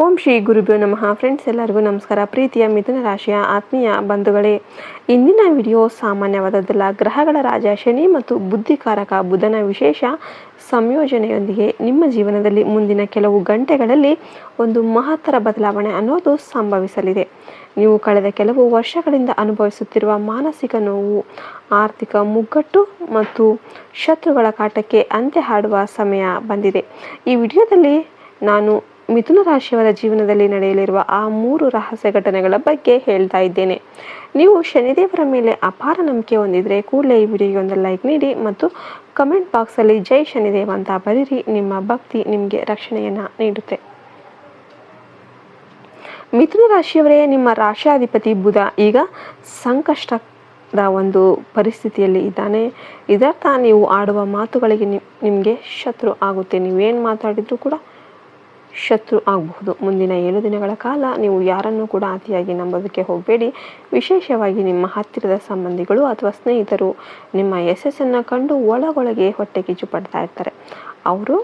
ಓಂ ಶ್ರೀ ಗುರುಭ್ಯೋ ನಮಃ. ಫ್ರೆಂಡ್ಸ್, ಎಲ್ಲರಿಗೂ ನಮಸ್ಕಾರ. ಪ್ರೀತಿಯ ಮಿಥುನ ರಾಶಿಯ ಆತ್ಮೀಯ ಬಂಧುಗಳೇ, ಇಂದಿನ ವಿಡಿಯೋ ಸಾಮಾನ್ಯವಾದದ್ದಲ್ಲ. ಗ್ರಹಗಳ ರಾಜ ಶನಿ ಮತ್ತು ಬುದ್ಧಿಕಾರಕ ಬುಧನ ವಿಶೇಷ ಸಂಯೋಜನೆಯೊಂದಿಗೆ ನಿಮ್ಮ ಜೀವನದಲ್ಲಿ ಮುಂದಿನ ಕೆಲವು ಗಂಟೆಗಳಲ್ಲಿ ಒಂದು ಮಹತ್ತರ ಬದಲಾವಣೆ ಅನ್ನೋದು ಸಂಭವಿಸಲಿದೆ. ನೀವು ಕಳೆದ ಕೆಲವು ವರ್ಷಗಳಿಂದ ಅನುಭವಿಸುತ್ತಿರುವ ಮಾನಸಿಕ ನೋವು, ಆರ್ಥಿಕ ಮುಗ್ಗಟ್ಟು ಮತ್ತು ಶತ್ರುಗಳ ಕಾಟಕ್ಕೆ ಅಂತ್ಯ ಹಾಡುವ ಸಮಯ ಬಂದಿದೆ. ಈ ವಿಡಿಯೋದಲ್ಲಿ ನಾನು ಮಿಥುನ ರಾಶಿಯವರ ಜೀವನದಲ್ಲಿ ನಡೆಯಲಿರುವ ಆ 3 ರಹಸ್ಯ ಘಟನೆಗಳ ಬಗ್ಗೆ ಹೇಳ್ತಾ ಇದ್ದೇನೆ. ನೀವು ಶನಿದೇವರ ಮೇಲೆ ಅಪಾರ ನಂಬಿಕೆ ಹೊಂದಿದ್ರೆ ಕೂಡಲೇ ಈ ವಿಡಿಯೋಗೆ ಒಂದು ಲೈಕ್ ನೀಡಿ ಮತ್ತು ಕಮೆಂಟ್ ಬಾಕ್ಸಲ್ಲಿ ಜೈ ಶನಿದೇವ ಅಂತ ಬರೀರಿ. ನಿಮ್ಮ ಭಕ್ತಿ ನಿಮಗೆ ರಕ್ಷಣೆಯನ್ನು ನೀಡುತ್ತೆ. ಮಿಥುನ ರಾಶಿಯವರೇ, ನಿಮ್ಮ ರಾಶಿಯಾಧಿಪತಿ ಬುಧ ಈಗ ಸಂಕಷ್ಟದ ಒಂದು ಪರಿಸ್ಥಿತಿಯಲ್ಲಿ ಇದ್ದಾನೆ. ಇದರ್ಥ ನೀವು ಆಡುವ ಮಾತುಗಳಿಗೆ ನಿಮಗೆ ಶತ್ರು ಆಗುತ್ತೆ. ನೀವೇನು ಮಾತಾಡಿದ್ರು ಕೂಡ ಶತ್ರು ಆಗಬಹುದು. ಮುಂದಿನ 7 ದಿನಗಳ ಕಾಲ ನೀವು ಯಾರನ್ನೂ ಕೂಡ ಅತಿಯಾಗಿ ನಂಬೋದಕ್ಕೆ ಹೋಗಬೇಡಿ. ವಿಶೇಷವಾಗಿ ನಿಮ್ಮ ಹತ್ತಿರದ ಸಂಬಂಧಿಗಳು ಅಥವಾ ಸ್ನೇಹಿತರು ನಿಮ್ಮ ಯಶಸ್ಸನ್ನು ಕಂಡು ಒಳಗೊಳಗೆ ಹೊಟ್ಟೆ ಕಿಚ್ಚು ಪಡ್ತಾ ಇರ್ತಾರೆ. ಅವರು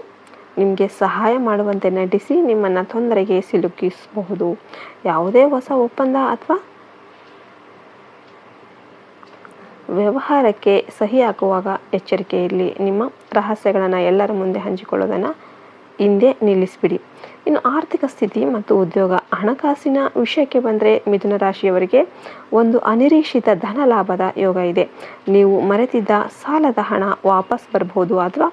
ನಿಮಗೆ ಸಹಾಯ ಮಾಡುವಂತೆ ನಟಿಸಿ ನಿಮ್ಮನ್ನು ತೊಂದರೆಗೆ ಸಿಲುಕಿಸಬಹುದು. ಯಾವುದೇ ಹೊಸ ಒಪ್ಪಂದ ಅಥವಾ ವ್ಯವಹಾರಕ್ಕೆ ಸಹಿ ಹಾಕುವಾಗ ಎಚ್ಚರಿಕೆ ಇರಲಿ. ನಿಮ್ಮ ರಹಸ್ಯಗಳನ್ನು ಎಲ್ಲರ ಮುಂದೆ ಹಂಚಿಕೊಳ್ಳೋದನ್ನು ಹಿಂದೆ ನಿಲ್ಲಿಸಿಬಿಡಿ. ಇನ್ನು ಆರ್ಥಿಕ ಸ್ಥಿತಿ ಮತ್ತು ಉದ್ಯೋಗ, ಹಣಕಾಸಿನ ವಿಷಯಕ್ಕೆ ಬಂದರೆ ಮಿಥುನ ರಾಶಿಯವರಿಗೆ ಒಂದು ಅನಿರೀಕ್ಷಿತ ಧನ ಲಾಭದ ಯೋಗ ಇದೆ. ನೀವು ಮರೆತಿದ್ದ ಸಾಲದ ಹಣ ವಾಪಸ್ ಬರ್ಬೋದು ಅಥವಾ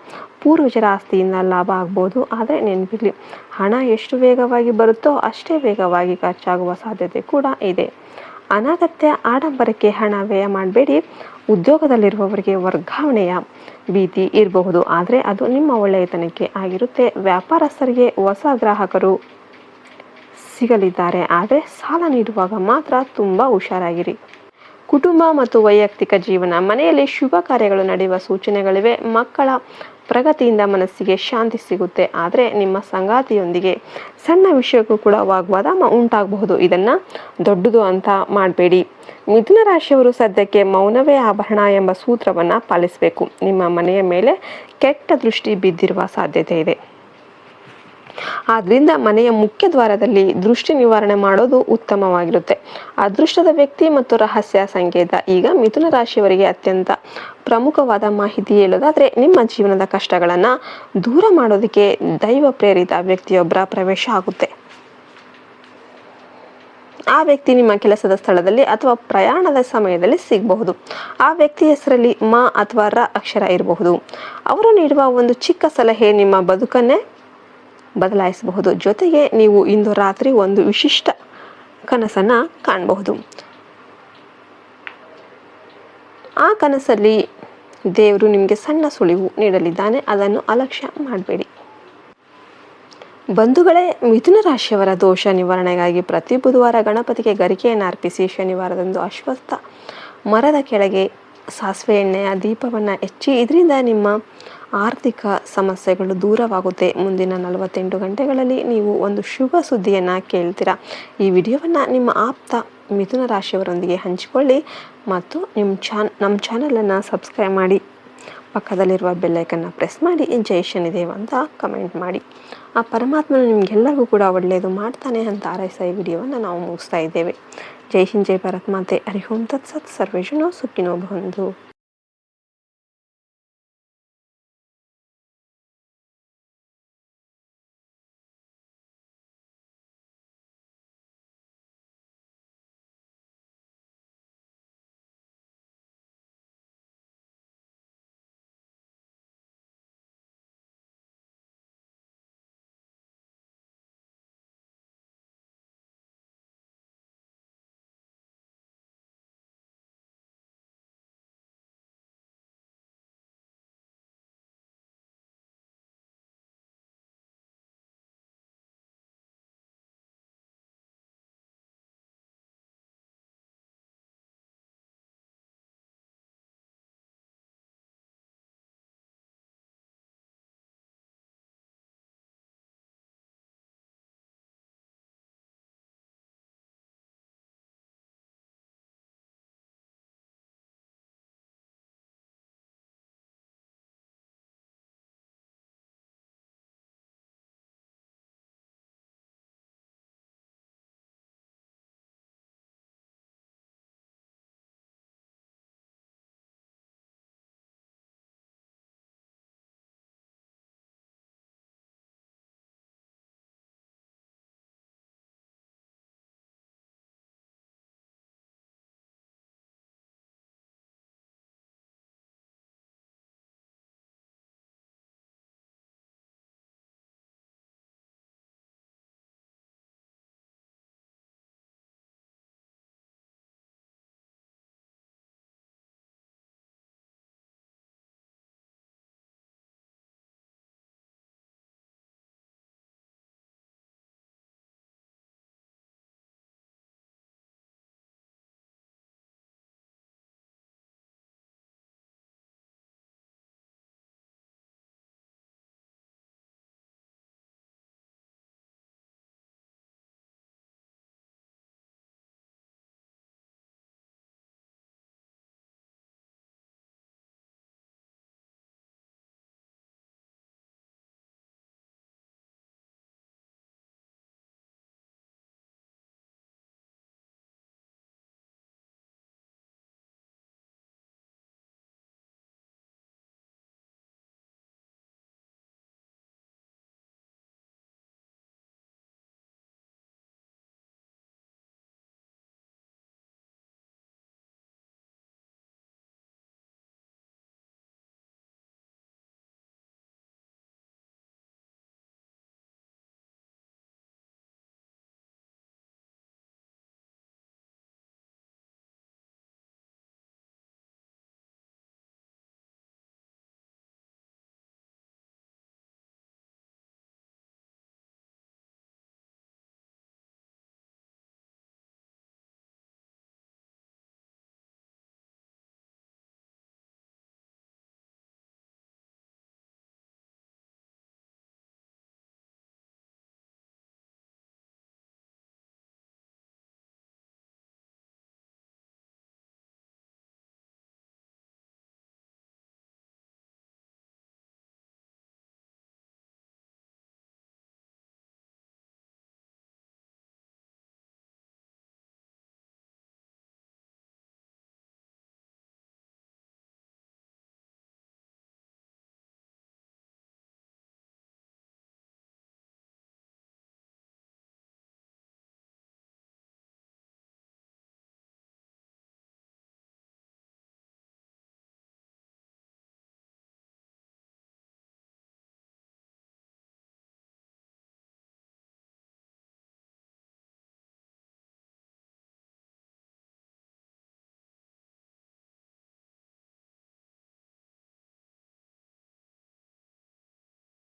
ಪೂರ್ವಜರ ಆಸ್ತಿಯಿಂದ ಲಾಭ ಆಗ್ಬೋದು. ಆದರೆ ನೆನಪಿರಲಿ, ಹಣ ಎಷ್ಟು ವೇಗವಾಗಿ ಬರುತ್ತೋ ಅಷ್ಟೇ ವೇಗವಾಗಿ ಖರ್ಚಾಗುವ ಸಾಧ್ಯತೆ ಕೂಡ ಇದೆ. ಅನಗತ್ಯ ಆಡಂಬರಕ್ಕೆ ಹಣ ವ್ಯಯ ಮಾಡಬೇಡಿ. ಉದ್ಯೋಗದಲ್ಲಿರುವವರಿಗೆ ವರ್ಗಾವಣೆಯ ಭೀತಿ ಇರಬಹುದು, ಆದರೆ ಅದು ನಿಮ್ಮ ಒಳ್ಳೆಯತನಕ್ಕೆ ಆಗಿರುತ್ತೆ. ವ್ಯಾಪಾರಸ್ಥರಿಗೆ ಹೊಸ ಗ್ರಾಹಕರು ಸಿಗಲಿದ್ದಾರೆ, ಆದರೆ ಸಾಲ ನೀಡುವಾಗ ಮಾತ್ರ ತುಂಬ ಹುಷಾರಾಗಿರಿ. ಕುಟುಂಬ ಮತ್ತು ವೈಯಕ್ತಿಕ ಜೀವನ, ಮನೆಯಲ್ಲಿ ಶುಭ ಕಾರ್ಯಗಳು ನಡೆಯುವ ಸೂಚನೆಗಳಿವೆ. ಮಕ್ಕಳ ಪ್ರಗತಿಯಿಂದ ಮನಸ್ಸಿಗೆ ಶಾಂತಿ ಸಿಗುತ್ತೆ, ಆದರೆ ನಿಮ್ಮ ಸಂಗಾತಿಯೊಂದಿಗೆ ಸಣ್ಣ ವಿಷಯಕ್ಕೂ ಕೂಡ ವಾಗ್ವಾದ ಉಂಟಾಗಬಹುದು. ಇದನ್ನು ದೊಡ್ಡದು ಅಂತ ಮಾಡಬೇಡಿ. ಮಿಥುನ ರಾಶಿಯವರು ಸದ್ಯಕ್ಕೆ ಮೌನವೇ ಆಭರಣ ಎಂಬ ಸೂತ್ರವನ್ನು ಪಾಲಿಸಬೇಕು. ನಿಮ್ಮ ಮನೆಯ ಮೇಲೆ ಕೆಟ್ಟ ದೃಷ್ಟಿ ಬಿದ್ದಿರುವ ಸಾಧ್ಯತೆ ಇದೆ. ಆದ್ರಿಂದ ಮನೆಯ ಮುಖ್ಯ ದ್ವಾರದಲ್ಲಿ ದೃಷ್ಟಿ ನಿವಾರಣೆ ಮಾಡೋದು ಉತ್ತಮವಾಗಿರುತ್ತೆ. ಅದೃಷ್ಟದ ವ್ಯಕ್ತಿ ಮತ್ತು ರಹಸ್ಯ ಸಂಕೇತ, ಈಗ ಮಿಥುನ ರಾಶಿಯವರಿಗೆ ಅತ್ಯಂತ ಪ್ರಮುಖವಾದ ಮಾಹಿತಿ ಹೇಳೋದಾದ್ರೆ, ನಿಮ್ಮ ಜೀವನದ ಕಷ್ಟಗಳನ್ನು ದೂರ ಮಾಡೋದಕ್ಕೆ ದೈವ ಪ್ರೇರಿತ ವ್ಯಕ್ತಿಯೊಬ್ಬರ ಪ್ರವೇಶ ಆಗುತ್ತೆ. ಆ ವ್ಯಕ್ತಿ ನಿಮ್ಮ ಕೆಲಸದ ಸ್ಥಳದಲ್ಲಿ ಅಥವಾ ಪ್ರಯಾಣದ ಸಮಯದಲ್ಲಿ ಸಿಗಬಹುದು. ಆ ವ್ಯಕ್ತಿ ಹೆಸರಲ್ಲಿ ಮ ಅಥವಾ ರ ಅಕ್ಷರ ಇರಬಹುದು. ಅವರು ನೀಡುವ ಒಂದು ಚಿಕ್ಕ ಸಲಹೆ ನಿಮ್ಮ ಬದುಕನ್ನೇ ಬದಲಾಯಿಸಬಹುದು. ಜೊತೆಗೆ ನೀವು ಇಂದು ರಾತ್ರಿ ಒಂದು ವಿಶಿಷ್ಟ ಕನಸನ್ನು ಕಾಣಬಹುದು. ಆ ಕನಸಲ್ಲಿ ದೇವರು ನಿಮಗೆ ಸಣ್ಣ ಸುಳಿವು ನೀಡಲಿದ್ದಾನೆ, ಅದನ್ನು ಅಲಕ್ಷ್ಯ ಮಾಡಬೇಡಿ. ಬಂಧುಗಳೇ, ಮಿಥುನ ರಾಶಿಯವರ ದೋಷ ನಿವಾರಣೆಗಾಗಿ ಪ್ರತಿ ಬುಧವಾರ ಗಣಪತಿಗೆ ಗರಿಕೆಯನ್ನು ಅರ್ಪಿಸಿ, ಶನಿವಾರದಂದು ಅಶ್ವತ್ಥ ಮರದ ಕೆಳಗೆ ಸಾಸಿವೆ ಎಣ್ಣೆಯ ದೀಪವನ್ನು ಹಚ್ಚಿ. ಇದರಿಂದ ನಿಮ್ಮ ಆರ್ಥಿಕ ಸಮಸ್ಯೆಗಳು ದೂರವಾಗುತ್ತೆ. ಮುಂದಿನ 48 ಗಂಟೆಗಳಲ್ಲಿ ನೀವು ಒಂದು ಶುಭ ಸುದ್ದಿಯನ್ನು ಕೇಳ್ತೀರಾ. ಈ ವಿಡಿಯೋವನ್ನು ನಿಮ್ಮ ಆಪ್ತ ಮಿಥುನ ರಾಶಿಯವರೊಂದಿಗೆ ಹಂಚಿಕೊಳ್ಳಿ ಮತ್ತು ನಮ್ಮ ಚಾನಲನ್ನು ಸಬ್ಸ್ಕ್ರೈಬ್ ಮಾಡಿ, ಪಕ್ಕದಲ್ಲಿರುವ ಬೆಲ್ಲೈಕನ್ನು ಪ್ರೆಸ್ ಮಾಡಿ, ಜೈ ಶನಿದೇವ ಅಂತ ಕಮೆಂಟ್ ಮಾಡಿ. ಆ ಪರಮಾತ್ಮನು ನಿಮಗೆಲ್ಲರಿಗೂ ಕೂಡ ಒಳ್ಳೆಯದು ಮಾಡ್ತಾನೆ ಅಂತ ಹಾರೈಸ ಈ ವಿಡಿಯೋವನ್ನು ನಾವು ಮುಗಿಸ್ತಾ ಇದ್ದೇವೆ. ಜೈ ಹಿಂದ್, ಜೈ ಭಾರತ್ ಮಾತೆ. ಹರಿ ಓಂ ತತ್ಸತ್. ಸರ್ವೇ ಜನೋ ಸುಖಿನೋ ಭವಂತು.